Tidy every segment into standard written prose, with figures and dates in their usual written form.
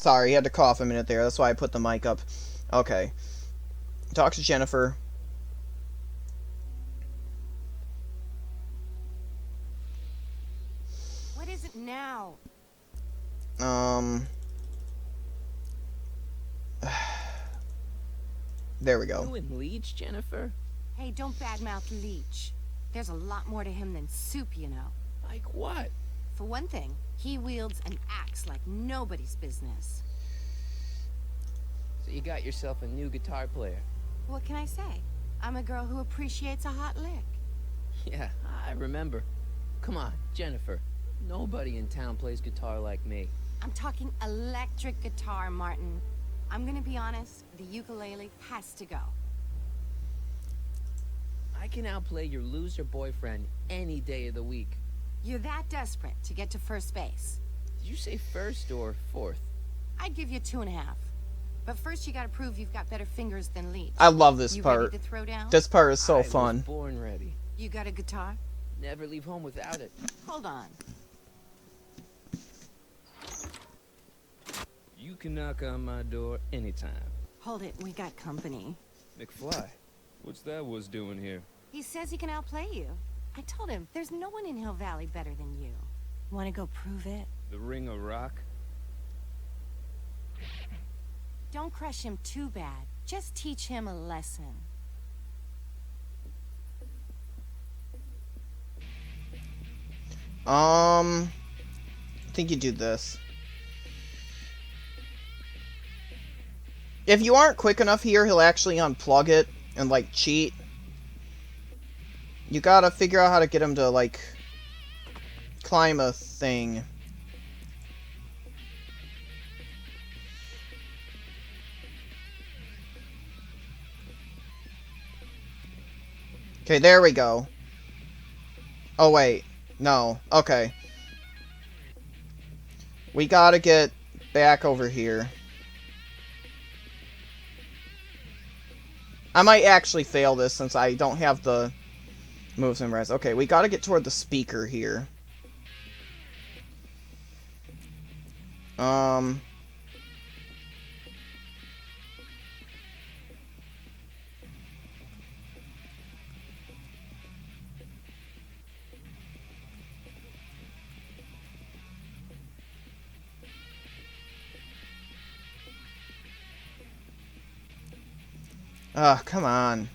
Sorry, he had to cough a minute there. That's why I put the mic up. Okay. Talk to Jennifer. What is it now? There we go. You and Leech, Jennifer? Hey, don't badmouth Leech. There's a lot more to him than soup, you know. Like what? For one thing, he wields an axe like nobody's business. So you got yourself a new guitar player. What can I say? I'm a girl who appreciates a hot lick. Yeah, I remember. Come on, Jennifer. Nobody in town plays guitar like me. I'm talking electric guitar, Martin. I'm gonna be honest, the ukulele has to go. I can outplay your loser boyfriend any day of the week. You're that desperate to get to first base. Did you say first or fourth? I'd give you 2.5. But first you gotta prove you've got better fingers than Leech. I love this You part. ready to throw down? This part is so I fun. was born ready. You got a guitar? Never leave home without it. Hold on. You can knock on my door anytime. Hold it, we got company. McFly, what's that was doing here? He says he can outplay you. I told him, there's no one in Hill Valley better than you. Wanna go prove it? The Ring of Rock? Don't crush him too bad. Just teach him a lesson. I think you do this. If you aren't quick enough here, he'll actually unplug it and, like, cheat. You gotta figure out how to get him to, like, climb a thing. Okay, there we go. Oh, wait. No. Okay. We gotta get back over here. I might actually fail this since I don't have the moves memorized. Okay, we gotta get toward the speaker here. Come on.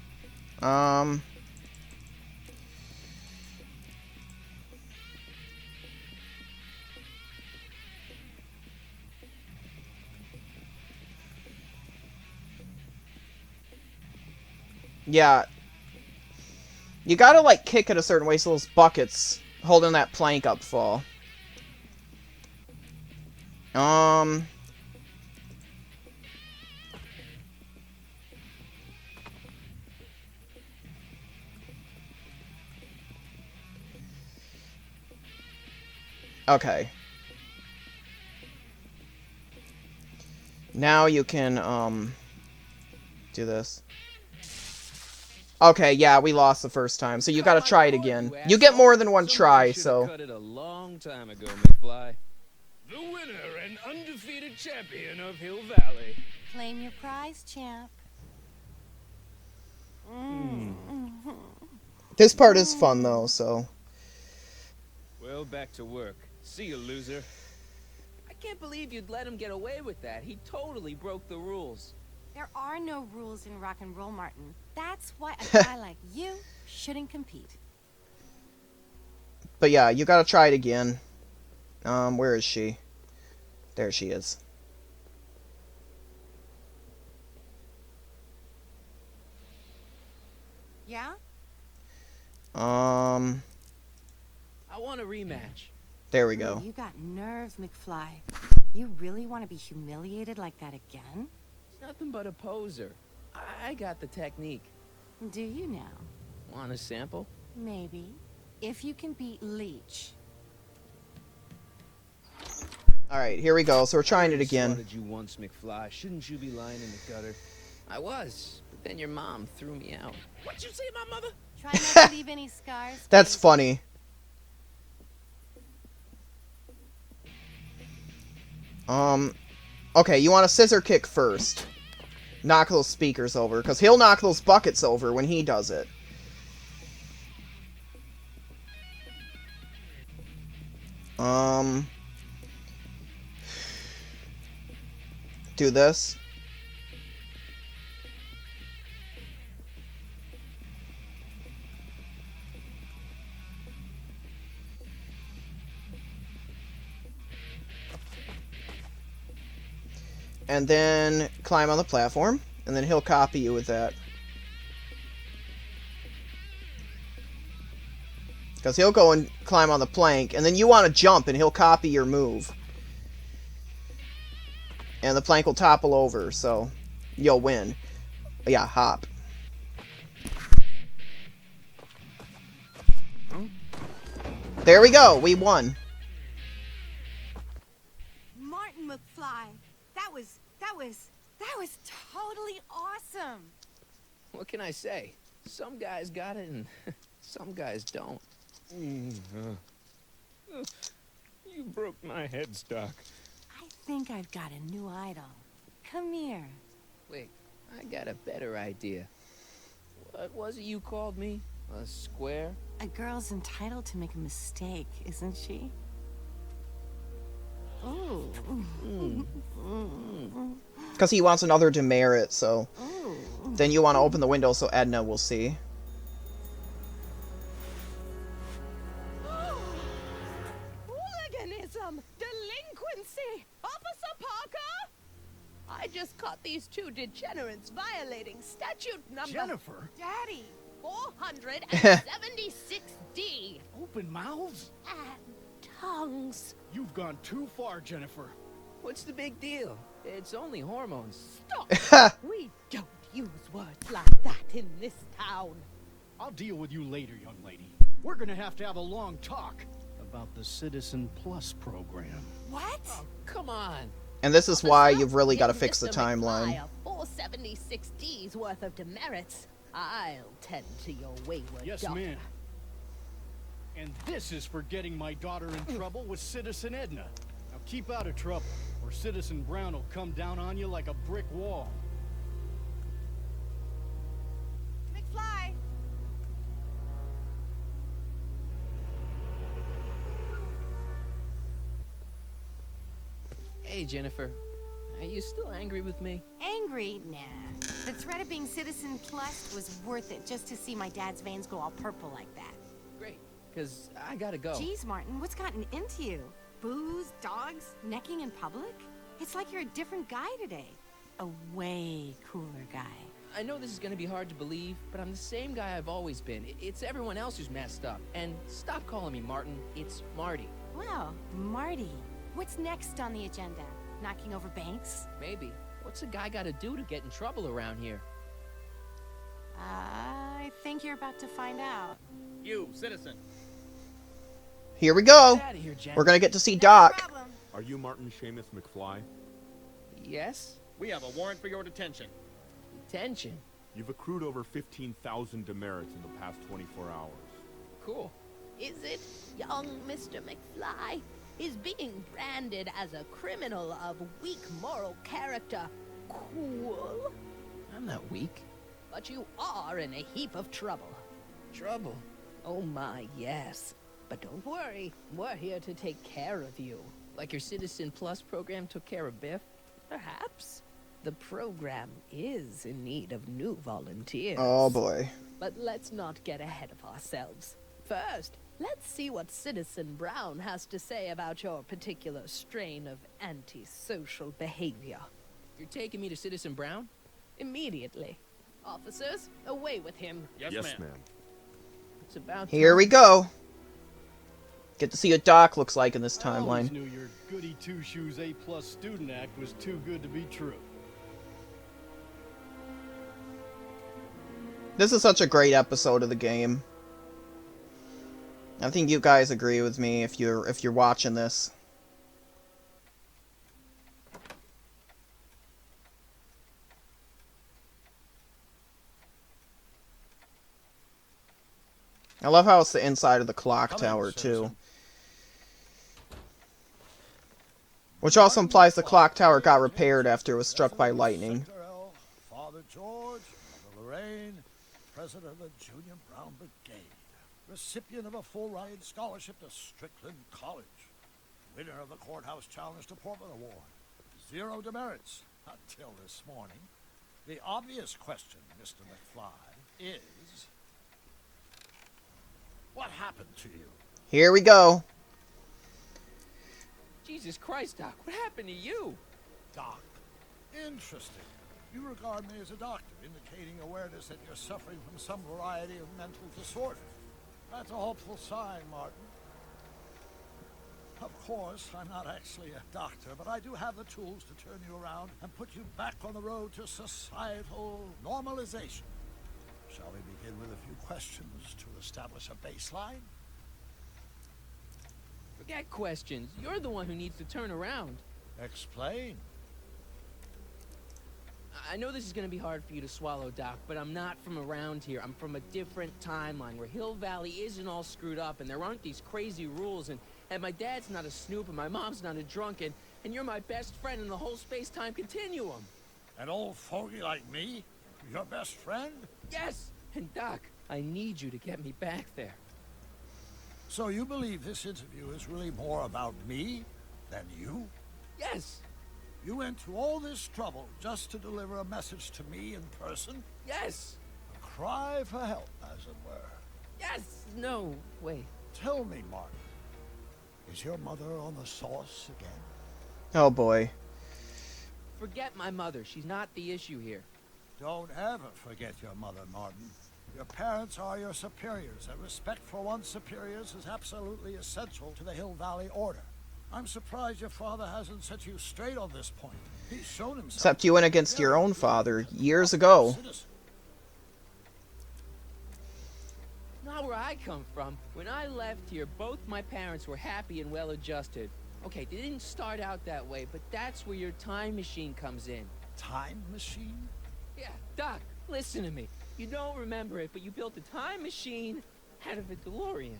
Yeah. You gotta, like, kick it a certain way so those buckets holding that plank up fall. Okay. Now you can, do this. Okay, yeah, we lost the first time, so you gotta try it again. You get more than one try, so... Cut it a long time ago, McFly. The winner and undefeated champion of Hill Valley. Claim your prize, champ. This part is fun, though, so... Well, back to work. See you, loser. I can't believe you'd let him get away with that. He totally broke the rules. There are no rules in rock and roll, Martin. That's why a guy like you shouldn't compete. But yeah, you gotta try it again. Where is she? There she is. Yeah? I want a rematch. There we go. You got nerve, McFly. You really want to be humiliated like that again? Nothing but a poser. I got the technique. Do you now? Want a sample? Maybe. If you can beat Leech. Alright, here we go. So we're trying it again. Swatted you once, McFly. Shouldn't you be lying in the gutter? I was, but then your mom threw me out. What'd you say, my mother? Try not to leave any scars. That's please. funny. Okay, you want a scissor kick first. Knock those speakers over, because he'll knock those buckets over when he does it. Do this. And then climb on the platform, and then he'll copy you with that. Because he'll go and climb on the plank, and then you want to jump, and he'll copy your move. And the plank will topple over, so you'll win. Yeah, hop. There we go, we won. Martin McFly, that was totally awesome. What can I say? Some guys got it and some guys don't. You broke my headstock. I think I've got a new idol. Come here. Wait, I got a better idea. What was it you called me? A square? A girl's entitled to make a mistake, isn't she? Oh. Because he wants another demerit, so... Oh. Then you want to open the window so Edna will see. Hooliganism! Delinquency! Officer Parker! I just caught these two degenerates violating statute number... Jennifer? Daddy! 476D! Open mouths? And tongues. You've gone too far, Jennifer. What's the big deal? It's only hormones. Stop! We don't use words like that in this town. I'll deal with you later, young lady. We're gonna have a long talk about the Citizen Plus program. What? Oh, Come on. And this is why you've really got to Give fix the Mr. timeline. McFly a 476D's worth of demerits. I'll tend to your wayward Yes, daughter. ma'am. And this is for getting my daughter in trouble with Citizen Edna. Now keep out of trouble, or Citizen Brown will come down on you like a brick wall. McFly! Hey, Jennifer. Are you still angry with me? Angry? Nah. The threat of being Citizen Plus was worth it just to see my dad's veins go all purple like that. Great, because I gotta go. Jeez, Martin, what's gotten into you? Booze, dogs, necking in public? It's like you're a different guy today. A way cooler guy. I know this is gonna be hard to believe, but I'm the same guy I've always been. It's everyone else who's messed up. And stop calling me Martin. It's Marty. Well, Marty, what's next on the agenda? Knocking over banks? Maybe. What's a guy gotta do to get in trouble around here? I think you're about to find out. You, citizen. Here we go. Get out of here, Jen. We're gonna get to see No Doc. problem. Are you Martin Seamus McFly? Yes? We have a warrant for your detention. Detention. You've accrued over 15,000 demerits in the past 24 hours. Cool. Is it, young Mr. McFly? Is being branded as a criminal of weak moral character cool? I'm not weak. But you are in a heap of trouble. Trouble. Oh my, yes. But don't worry, we're here to take care of you. Like your Citizen Plus program took care of Biff? Perhaps. The program is in need of new volunteers. Oh boy. But let's not get ahead of ourselves. First, let's see what Citizen Brown has to say about your particular strain of antisocial behavior. You're taking me to Citizen Brown? Immediately. Officers, away with him. Yes, ma'am. It's about Here time. we go. Get to see what Doc looks like in this I always timeline. knew your goody two-shoes A+ student act was too good to be true. This is such a great episode of the game. I think you guys agree with me if you're watching this. I love how it's the inside of the clock Come in, tower too. citizen. Which also implies the clock tower got repaired after it was struck by lightning. Father George, Mother Lorraine, president of the Junior Brown Brigade, recipient of a full-ride scholarship to Strickland College, winner of the Courthouse Challenge to Portland Award, 0 demerits until this morning. The obvious question, Mr. McFly, is, what happened to you? Here we go. Jesus Christ, Doc, what happened to you? Doc. Interesting. You regard me as a doctor, indicating awareness that you're suffering from some variety of mental disorder. That's a hopeful sign, Martin. Of course, I'm not actually a doctor, but I do have the tools to turn you around and put you back on the road to societal normalization. Shall we begin with a few questions to establish a baseline? Forget questions. You're the one who needs to turn around. Explain. I know this is gonna be hard for you to swallow, Doc, but I'm not from around here. I'm from a different timeline where Hill Valley isn't all screwed up and there aren't these crazy rules and my dad's not a snoop and my mom's not a drunk and you're my best friend in the whole space-time continuum. An old fogey like me? Your best friend? Yes! And Doc, I need you to get me back there. So you believe this interview is really more about me than you? Yes! You went to all this trouble just to deliver a message to me in person? Yes! A cry for help, as it were. Yes! No, wait. Tell me, Martin, is your mother on the sauce again? Oh boy. Forget my mother. She's not the issue here. Don't ever forget your mother, Martin. Your parents are your superiors, and respect for one's superiors is absolutely essential to the Hill Valley Order. I'm surprised your father hasn't set you straight on this point. He's shown himself. Except you went against your own father years ago. Not where I come from. When I left here, both my parents were happy and well-adjusted. Okay, they didn't start out that way, but that's where your time machine comes in. Time machine? Yeah, Doc, listen to me. You don't remember it, but you built a time machine out of a DeLorean.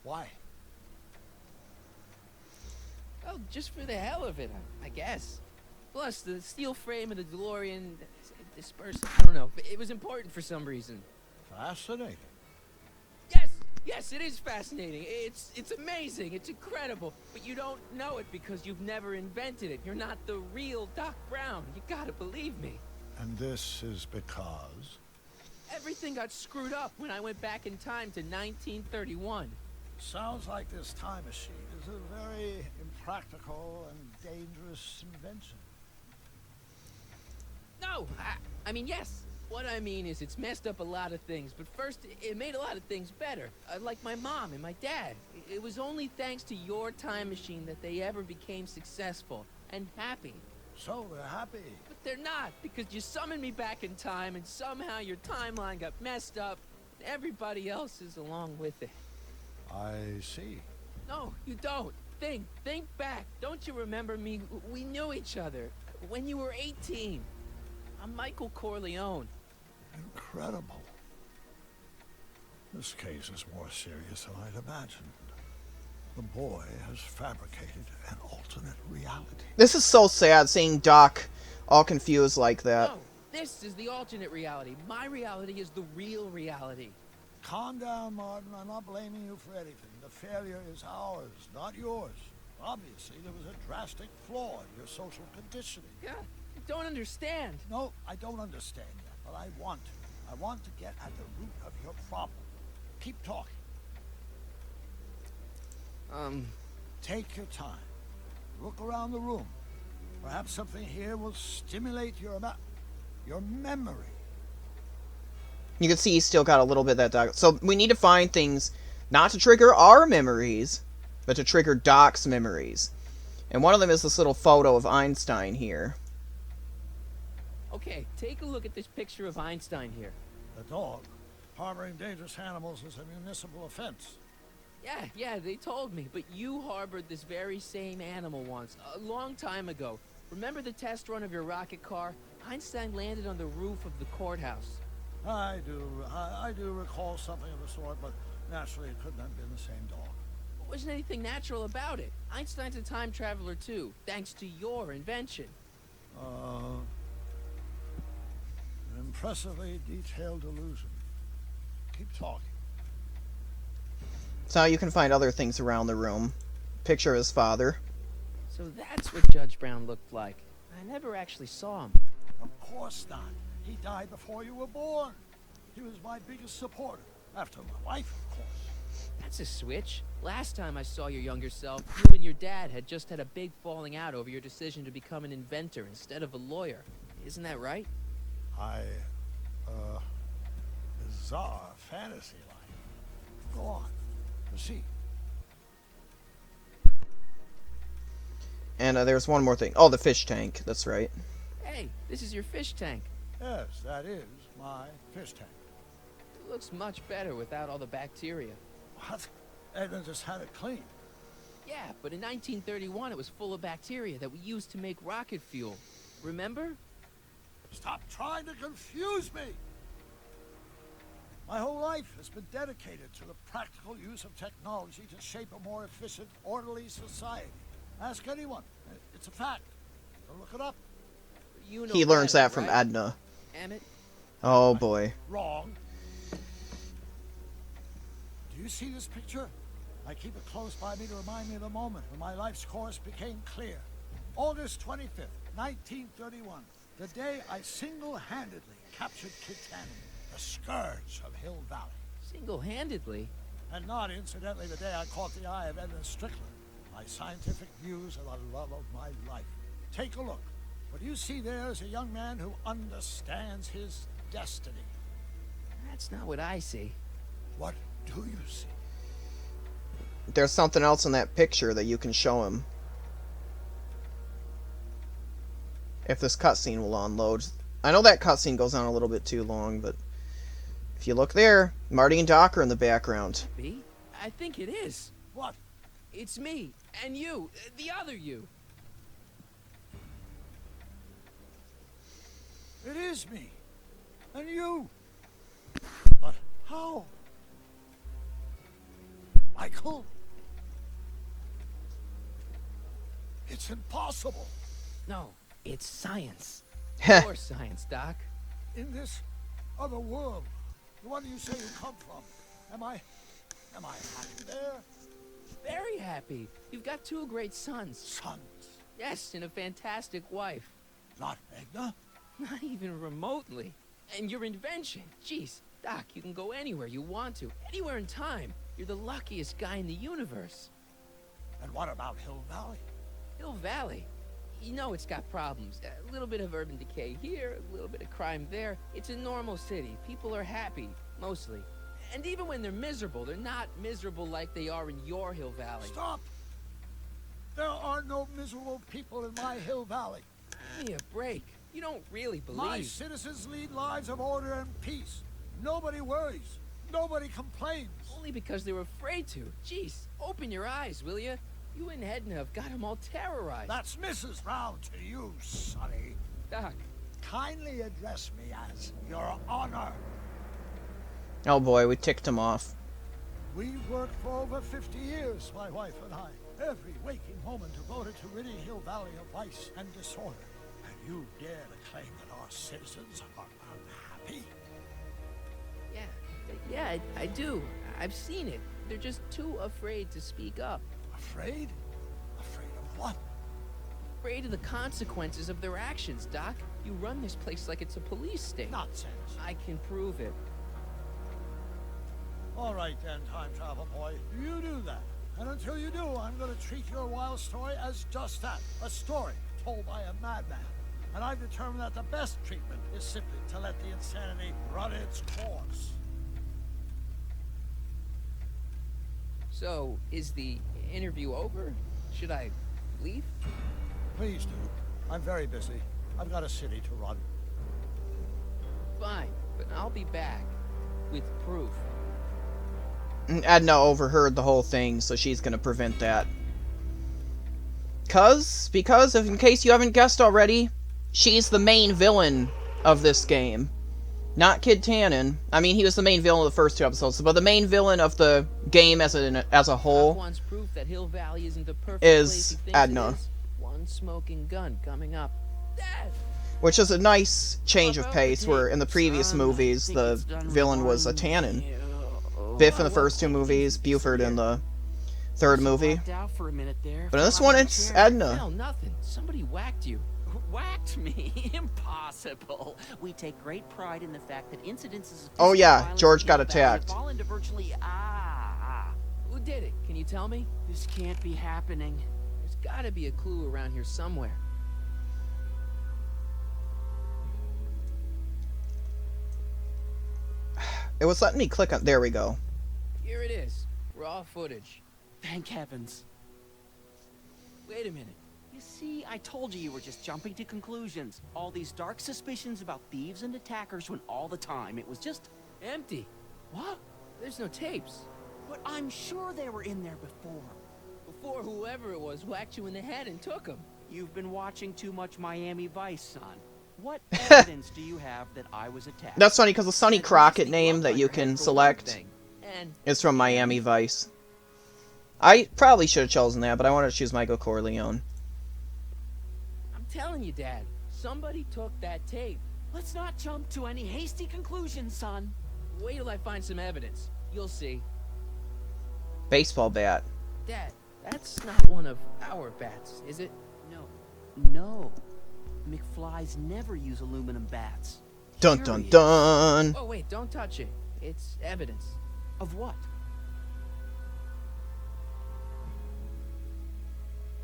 Why? Well, just for the hell of it, I guess. Plus, the steel frame of the DeLorean dispersed. I don't know. It was important for some reason. Fascinating. Yes, it is fascinating. It's amazing. It's incredible. But you don't know it because you've never invented it. You're not the real Doc Brown. You gotta believe me. And this is because? Everything got screwed up when I went back in time to 1931. Sounds like this time machine is a very impractical and dangerous invention. No, I mean, yes. What I mean is it's messed up a lot of things, but first, it made a lot of things better. Like my mom and my dad. It was only thanks to your time machine that they ever became successful and happy. So they're happy. But they're not, because you summoned me back in time, and somehow your timeline got messed up, and everybody else is along with it. I see. No, you don't. Think back. Don't you remember me? We knew each other when you were 18. I'm Michael Corleone. Incredible. This case is more serious than I'd imagined. The boy has fabricated an alternate reality. This is so sad seeing Doc all confused like that. No, this is the alternate reality. My reality is the real reality. Calm down, Martin. I'm not blaming you for anything. The failure is ours, not yours. Obviously, there was a drastic flaw in your social conditioning. Yeah, you don't understand. No, I don't understand yet, but I want to. I want to get at the root of your problem. Keep talking. Take your time. Look around the room. Perhaps something here will stimulate your memory. You can see he's still got a little bit of that Doc. So we need to find things not to trigger our memories, but to trigger Doc's memories. And one of them is this little photo of Einstein here. Okay, take a look at this picture of Einstein here. The dog. Harboring dangerous animals is a municipal offense. Yeah, they told me, but you harbored this very same animal once, a long time ago. Remember the test run of your rocket car? Einstein landed on the roof of the courthouse. I do recall something of the sort, but naturally it couldn't have been the same dog. Wasn't anything natural about it. Einstein's a time traveler too, thanks to your invention. An impressively detailed illusion. Keep talking. So you can find other things around the room. Picture of his father. So that's what Judge Brown looked like. I never actually saw him. Of course not. He died before you were born. He was my biggest supporter, after my wife, of course. That's a switch. Last time I saw your younger self, you and your dad had just had a big falling out over your decision to become an inventor instead of a lawyer. Isn't that right? Bizarre fantasy life. Go on. Proceed. And there's one more thing. Oh, the fish tank. That's right. Hey, this is your fish tank. Yes, that is my fish tank. It looks much better without all the bacteria. What? Edna just had it cleaned. Yeah, but in 1931 it was full of bacteria that we used to make rocket fuel. Remember? Stop trying to confuse me! My whole life has been dedicated to the practical use of technology to shape a more efficient, orderly society. Ask anyone. It's a fact. So look it up. You know He learns better, that from right? Edna. Emmett? Oh boy. Wrong. Do you see this picture? I keep it close by me to remind me of the moment when my life's course became clear. August 25th, 1931. The day I single-handedly captured Kit Tannen, the scourge of Hill Valley. Single-handedly? And not incidentally the day I caught the eye of Edna Strickland. My scientific muse and the love of my life. Take a look. What you see there is a young man who understands his destiny. That's not what I see. What do you see? There's something else in that picture that you can show him. If this cutscene will unload. I know that cutscene goes on a little bit too long, but if you look there, Marty and Doc are in the background. Me? I think it is. What? It's me, and you, the other you. It is me. And you. But how? Michael? It's impossible. No, it's science. Heh. Your science, Doc. In this other world, the one you say you come from, am I happy there? Very happy. You've got two great sons. Sons? Yes, and a fantastic wife. Not Edna? Not even remotely. And your invention. Jeez, Doc, you can go anywhere you want to. Anywhere in time. You're the luckiest guy in the universe. And what about Hill Valley? Hill Valley? You know it's got problems. A little bit of urban decay here, a little bit of crime there. It's a normal city. People are happy, mostly. And even when they're miserable, they're not miserable like they are in your Hill Valley. Stop! There are no miserable people in my Hill Valley. Give me a break. You don't really believe. My citizens lead lives of order and peace. Nobody worries. Nobody complains. Only because they were afraid to. Jeez, open your eyes, will ya? You and Edna have got them all terrorized. That's Mrs. Brown to you, Sonny. Doc. Kindly address me as Your Honor. Oh boy, we ticked him off. We've worked for over 50 years, my wife and I. Every waking moment devoted to ridding Hill Valley of vice and disorder. And you dare to claim that our citizens are unhappy? Yeah, I do. I've seen it. They're just too afraid to speak up. Afraid? Afraid of what? Afraid of the consequences of their actions, Doc. You run this place like it's a police state. Nonsense. I can prove it. All right then, time travel boy. You do that. And until you do, I'm going to treat your wild story as just that. A story told by a madman. And I've determined that the best treatment is simply to let the insanity run its course. So, is the interview over? Should I leave? Please do. I'm very busy. I've got a city to run. Fine, but I'll be back. With proof. Edna overheard the whole thing, so she's gonna prevent that. Because, if in case you haven't guessed already, she's the main villain of this game. Not Kid Tannen. I mean, he was the main villain of the first 2 episodes, but the main villain of the game as a Doc whole wants proof that Hill Valley isn't the perfect is place he thinks Edna. it is. One smoking gun coming up. Dad! which is a nice change of What about pace, the where in the tapes? previous movies, think the it's done villain was a one Tannen. deal. Biff in the first 2 movies, Buford in the 3rd movie. Blacked out for a minute there. But in this Fell one, out of it's the chair. Edna. Hell, nothing. Somebody whacked you. Whacked me? Impossible. We take great pride in the fact that incidences of Oh, physical yeah, violence George in got Hill Valley have attacked. fallen to virtually Who did it? Can you tell me? This can't be happening. There's gotta be a clue around here somewhere. It was letting me click on... There we go. Here it is. Raw footage. Thank heavens. Wait a minute. You see, I told you were just jumping to conclusions. All these dark suspicions about thieves and attackers when all the time it was just... Empty. What? There's no tapes. But I'm sure they were in there before. Before whoever it was whacked you in the head and took them. You've been watching too much Miami Vice, son. What evidence do you have that I was attacked? That's funny, because the Sonny At least Crockett he name looked that like you her head can for one select thing. And is from Miami Vice. I probably should have chosen that, but I wanted to choose Michael Corleone. I'm telling you, Dad, somebody took that tape. Let's not jump to any hasty conclusions, son. Wait till I find some evidence. You'll see. Baseball bat. Dad, that's not one of our bats, is it? No. McFlys never use aluminum bats. Dun dun Period. dun! Oh, wait, don't touch it. It's evidence. Of what?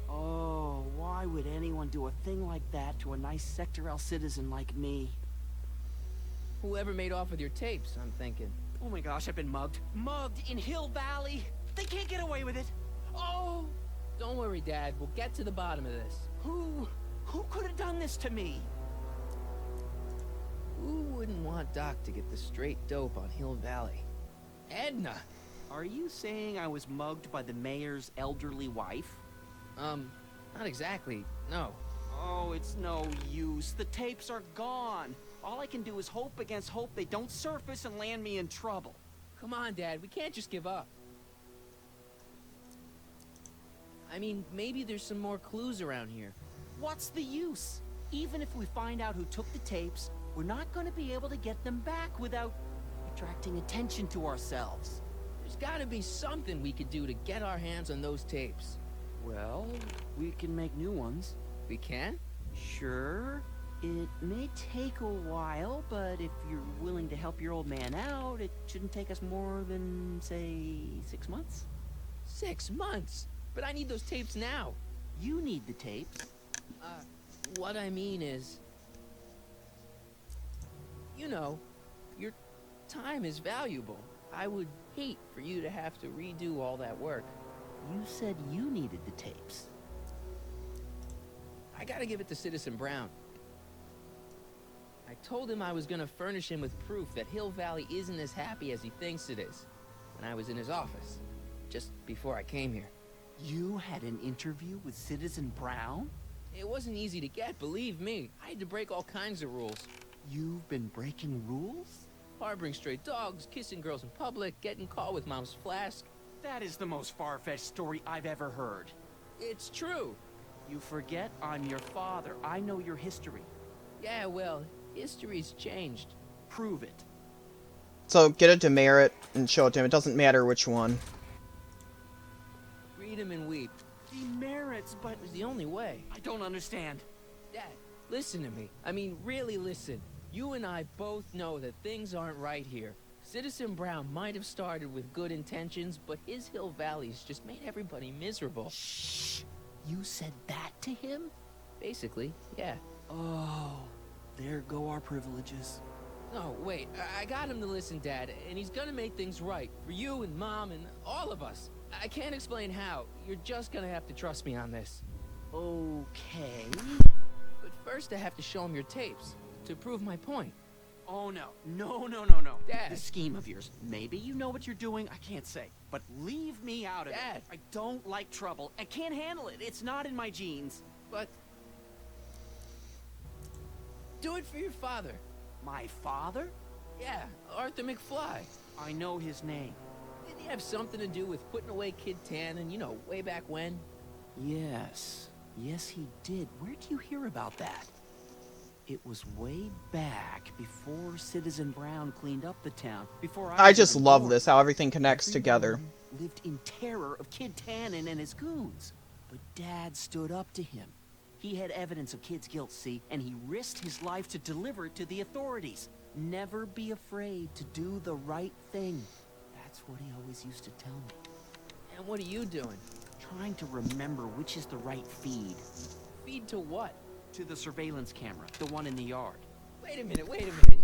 Oh, why would anyone do a thing like that to a nice Sector L citizen like me? Whoever made off with your tapes, I'm thinking. Oh my gosh, I've been mugged. Mugged in Hill Valley? They can't get away with it. Oh, Don't worry, Dad. We'll get to the bottom of this. who could have done this to me? Who wouldn't want Doc to get the straight dope on Hill Valley? Edna! Are you saying I was mugged by the mayor's elderly wife? Not exactly, no. Oh, it's no use. The tapes are gone. All I can do is hope against hope they don't surface and land me in trouble. Come on, Dad. We can't just give up. I mean, maybe there's some more clues around here. What's the use? Even if we find out who took the tapes, we're not going to be able to get them back without attracting attention to ourselves. There's gotta be something we could do to get our hands on those tapes. Well, we can make new ones. We can? Sure. It may take a while, but if you're willing to help your old man out, it shouldn't take us more than, say, 6 months. 6 months? But I need those tapes now. You need the tapes. What I mean is... You know, your time is valuable. I would hate for you to have to redo all that work. You said you needed the tapes. I gotta give it to Citizen Brown. I told him I was gonna furnish him with proof that Hill Valley isn't as happy as he thinks it is. When I was in his office, just before I came here. You had an interview with Citizen Brown? It wasn't easy to get, believe me. I had to break all kinds of rules. You've been breaking rules? Harboring stray dogs, kissing girls in public, getting caught with Mom's flask. That is the most far-fetched story I've ever heard. It's true. You forget I'm your father. I know your history. Yeah, well, history's changed. Prove it. So get a demerit and show it to him. It doesn't matter which one. Read him and weep. Demerits, but It was the only way. I don't understand. Dad, listen to me. I mean, really listen. You and I both know that things aren't right here. Citizen Brown might have started with good intentions, but his Hill Valley's just made everybody miserable. Shh. You said that to him? Basically, yeah. Oh, there go our privileges. No, wait. I got him to listen, Dad, and he's gonna make things right. For you and Mom and all of us. I can't explain how. You're just gonna have to trust me on this. Okay. But first I have to show him your tapes, to prove my point. Oh, no. No. Dad. This scheme of yours. Maybe you know what you're doing, I can't say. But leave me out of Dad. it. I don't like trouble. I can't handle it. It's not in my genes. But... do it for your father. My father? Yeah, Arthur McFly. I know his name. Didn't he have something to do with putting away Kid Tannen, you know, way back when? Yes. Yes, he did. Where did you hear about that? It was way back before Citizen Brown cleaned up the town. Before I was just even love born. this, how everything connects together. Everyone lived in terror of Kid Tannen and his goons. But Dad stood up to him. He had evidence of Kid's guilt, see, and he risked his life to deliver it to the authorities. Never be afraid to do the right thing. That's what he always used to tell me. And what are you doing? Trying to remember which is the right feed. Feed to what? To the surveillance camera, the one in the yard. Wait a minute.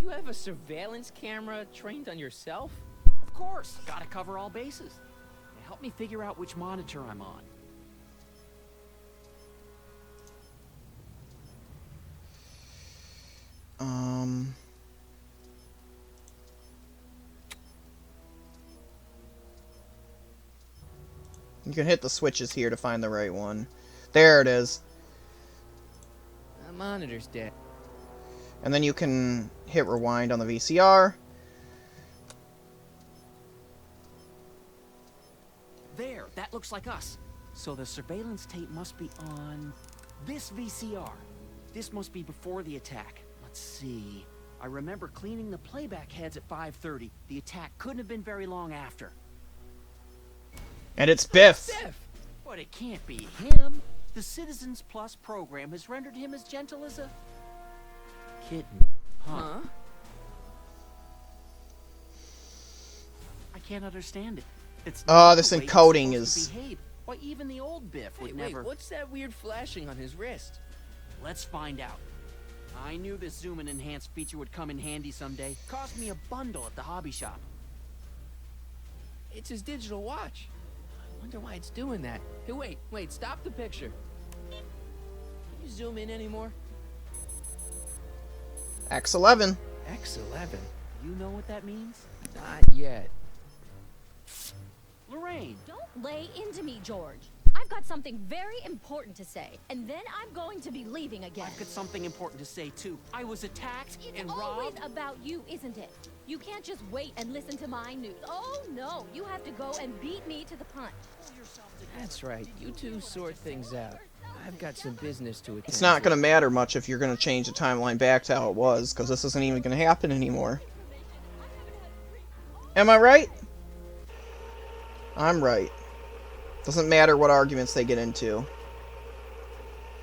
You have a surveillance camera trained on yourself? Of course, gotta cover all bases. Now help me figure out which monitor I'm on. You can hit the switches here to find the right one. There it is. The monitor's dead. And then you can hit rewind on the VCR. There, that looks like us. So the surveillance tape must be on this VCR. This must be before the attack. Let's see. I remember cleaning the playback heads at 5:30. The attack couldn't have been very long after. And it's Biff. Biff! But it can't be him. The Citizens Plus program has rendered him as gentle as a kitten. Huh? I can't understand it. It's Oh, not this the way he's encoding supposed is- to behave. Why, even the old Biff would Wait, never. what's that weird flashing on his wrist? Let's find out. I knew this zoom and enhance feature would come in handy someday. Cost me a bundle at the hobby shop. It's his digital watch. I wonder why it's doing that. Hey, wait, stop the picture. Can you zoom in anymore? X11. X11? You know what that means? Not yet. Lorraine! Don't lay into me, George. I've got something very important to say, and then I'm going to be leaving again. I've got something important to say, too. I was attacked It's and always robbed. about you, isn't it? You can't just wait and listen to my news. Oh, no. You have to go and beat me to the punch. That's right. You two sort things out. I've got some business to attend It's not to. going to matter much if you're going to change the timeline back to how it was, because this isn't even going to happen anymore. Am I right? I'm right. Doesn't matter what arguments they get into.